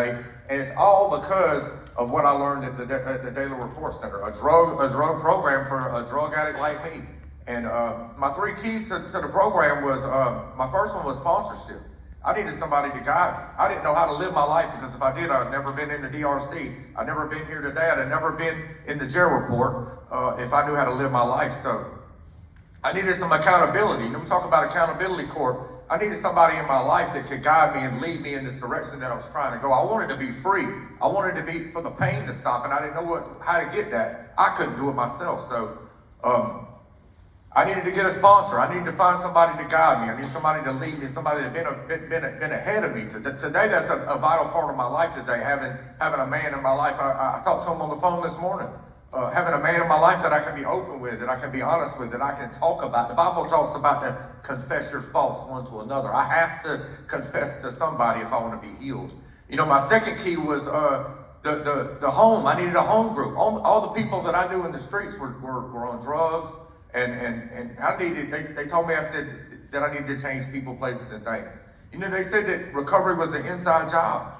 And it's all because of what I learned at the Daily Report Center, a drug program for a drug addict like me. And my three keys to the program was, my first one was sponsorship. I needed somebody to guide me. I didn't know how to live my life, because if I did, I'd never been in the DRC. I'd never been here today. I'd never been in the jail report if I knew how to live my life. So I needed some accountability. We talk about accountability court. I needed somebody in my life that could guide me and lead me in this direction that I was trying to go. I wanted to be free. I wanted to be for the pain to stop, and I didn't know how to get that. I couldn't do it myself. So I needed to get a sponsor. I needed to find somebody to guide me. I need somebody to lead me, somebody that's been ahead of me. Today, that's a vital part of my life today, having a man in my life. I talked to him on the phone this morning. Having a man in my life that I can be open with, that I can be honest with, that I can talk about. The Bible talks about to confess your faults one to another. I have to confess to somebody if I want to be healed. My second key was the home. I needed a home group. All the people that I knew in the streets were on drugs, and I needed. They told me, I said that I needed to change people, places, and things. They said that recovery was an inside job.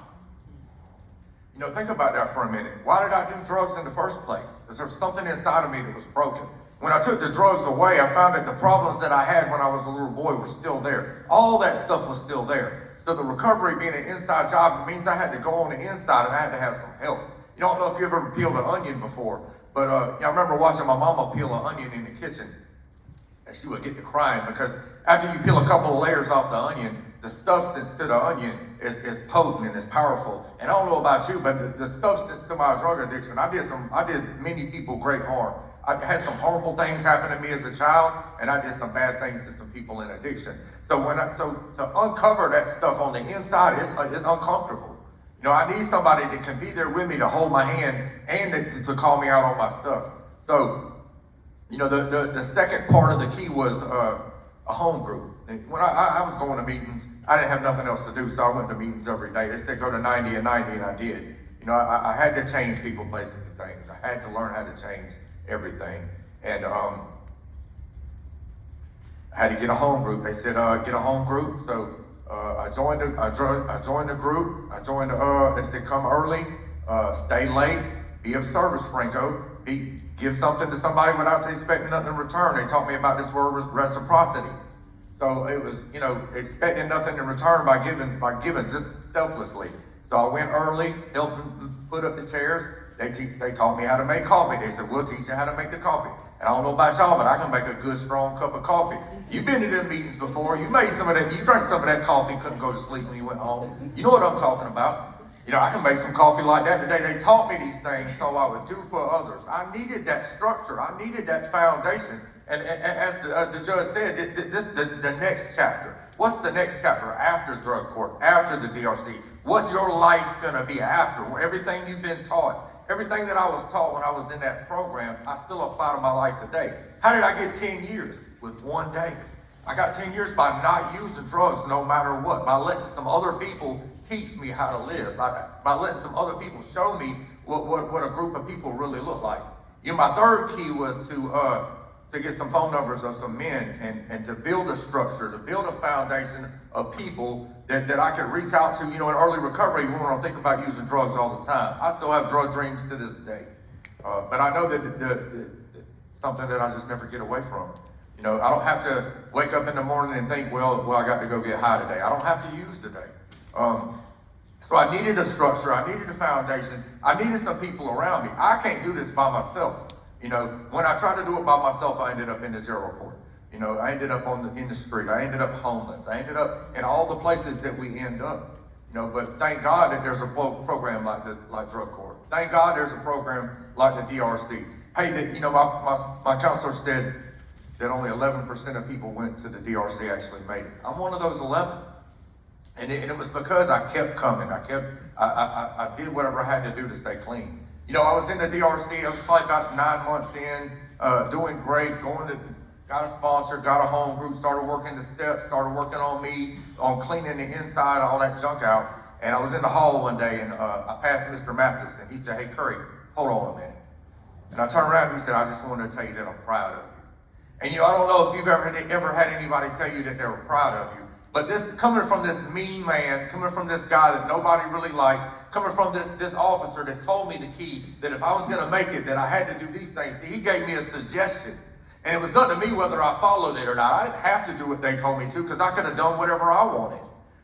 Think about that for a minute. Why did I do drugs in the first place? Because there's something inside of me that was broken. When I took the drugs away, I found that the problems that I had when I was a little boy were still there. All that stuff was still there. So the recovery being an inside job means I had to go on the inside, and I had to have some help. I don't know if you ever peeled an onion before, but I remember watching my mama peel an onion in the kitchen, and she would get to crying, because after you peel a couple of layers off the onion, the substance to the onion is potent and is powerful. And I don't know about you, but the substance to my drug addiction, I did many people great harm. I had some horrible things happen to me as a child, and I did some bad things to some people in addiction. So to uncover that stuff on the inside, it's uncomfortable. I need somebody that can be there with me to hold my hand and to call me out on my stuff. So, the second part of the key was a home group. When I was going to meetings, I didn't have nothing else to do, so I went to meetings every day. They said go to 90 and 90, and I did. I had to change people, places, and things. I had to learn how to change everything. And I had to get a home group. They said get a home group. So I joined the group. They said come early, stay late, be of service, Franco. Give something to somebody without expecting nothing in return. They taught me about this word reciprocity. So it was, expecting nothing in return by giving just selflessly. So I went early, helped them put up the chairs. They taught me how to make coffee. They said, we'll teach you how to make the coffee. And I don't know about y'all, but I can make a good, strong cup of coffee. You've been to them meetings before. You made some of that. You drank some of that coffee, couldn't go to sleep when you went home. You know what I'm talking about. I can make some coffee like that today. They taught me these things so I would do for others. I needed that structure. I needed that foundation. And as the judge said, the next chapter. What's the next chapter after drug court, after the DRC? What's your life going to be after? Everything you've been taught, everything that I was taught when I was in that program, I still apply to my life today. How did I get 10 years? With one day. I got 10 years by not using drugs no matter what, by letting some other people teach me how to live, by letting some other people show me what a group of people really look like. My third key was to get some phone numbers of some men and to build a structure, to build a foundation of people that I could reach out to. In early recovery, we don't think about using drugs all the time. I still have drug dreams to this day. But I know that something that I just never get away from. I don't have to wake up in the morning and think, well, I got to go get high today. I don't have to use today. So I needed a structure. I needed a foundation. I needed some people around me. I can't do this by myself. When I tried to do it by myself, I ended up in the jail report. I ended up in the street. I ended up homeless. I ended up in all the places that we end up. But thank God that there's a program like drug court. Thank God there's a program like the DRC. Hey, my counselor said that only 11% of people went to the DRC actually made it. I'm one of those 11. And it was because I kept coming. I did whatever I had to do to stay clean. I was in the DRC. I was probably about 9 months in, doing great, got a sponsor, got a home group, started working the steps, started working on me, on cleaning the inside, all that junk out. And I was in the hall one day, and I passed Mr. Mathis, and he said, hey, Curry, hold on a minute. And I turned around and he said, I just wanted to tell you that I'm proud of you. And I don't know if you've ever had anybody tell you that they were proud of you. But this coming from this mean man, coming from this guy that nobody really liked, coming from this officer that told me the key, that if I was going to make it, that I had to do these things. See, he gave me a suggestion. And it was up to me whether I followed it or not. I didn't have to do what they told me to, because I could have done whatever I wanted.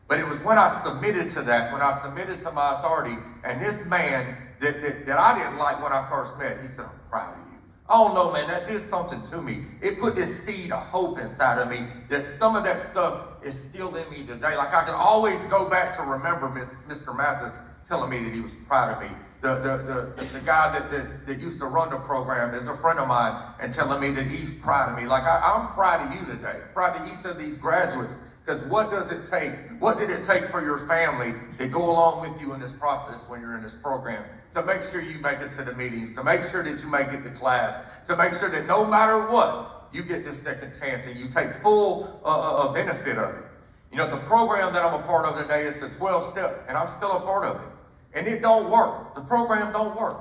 But it was when I submitted to that, when I submitted to my authority, and this man that I didn't like when I first met, he said, I'm proud of you. I don't know, man, that did something to me. It put this seed of hope inside of me, that some of that stuff is still in me today. Like I can always go back to remember Mr. Mathis telling me that he was proud of me. The guy that used to run the program is a friend of mine and telling me that he's proud of me. Like I'm proud of you today. I'm proud of each of these graduates. Because what does it take? What did it take for your family to go along with you in this process when you're in this program? To make sure you make it to the meetings, to make sure that you make it to class, to make sure that no matter what, you get this second chance and you take full benefit of it. You know, the program that I'm a part of today is the 12-step, and I'm still a part of it. And it don't work. The program don't work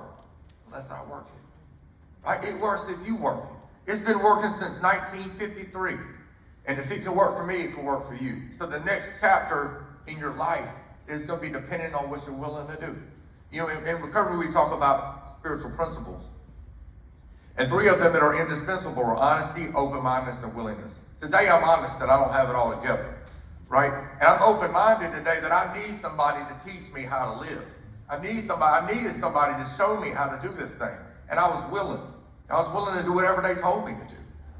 unless I work it. Right? It works if you work it. It's been working since 1953. And if it can work for me, it can work for you. So the next chapter in your life is going to be dependent on what you're willing to do. You know, in recovery, we talk about spiritual principles. And 3 of them that are indispensable are honesty, open-mindedness, and willingness. Today, I'm honest that I don't have it all together, right? And I'm open-minded today that I need somebody to teach me how to live. I needed somebody to show me how to do this thing. And I was willing. I was willing to do whatever they told me to do.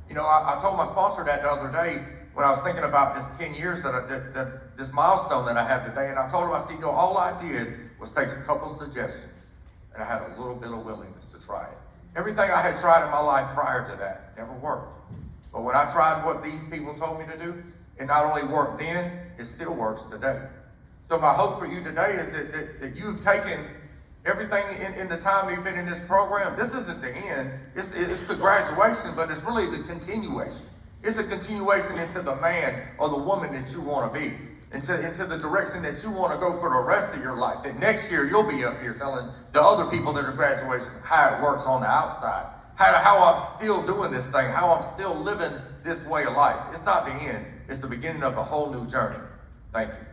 You know, I told my sponsor that the other day when I was thinking about this 10 years, that this milestone that I have today. And I told him, I said, you know, all I did was take a couple suggestions, and I had a little bit of willingness to try it. Everything I had tried in my life prior to that never worked. But when I tried what these people told me to do, it not only worked then, it still works today. So my hope for you today is that you've taken everything in the time you've been in this program. This isn't the end. It's the graduation, but it's really the continuation. It's a continuation into the man or the woman that you want to be. Into the direction that you want to go for the rest of your life. That next year you'll be up here telling the other people that are graduating how it works on the outside. How I'm still doing this thing. How I'm still living this way of life. It's not the end. It's the beginning of a whole new journey. Thank you.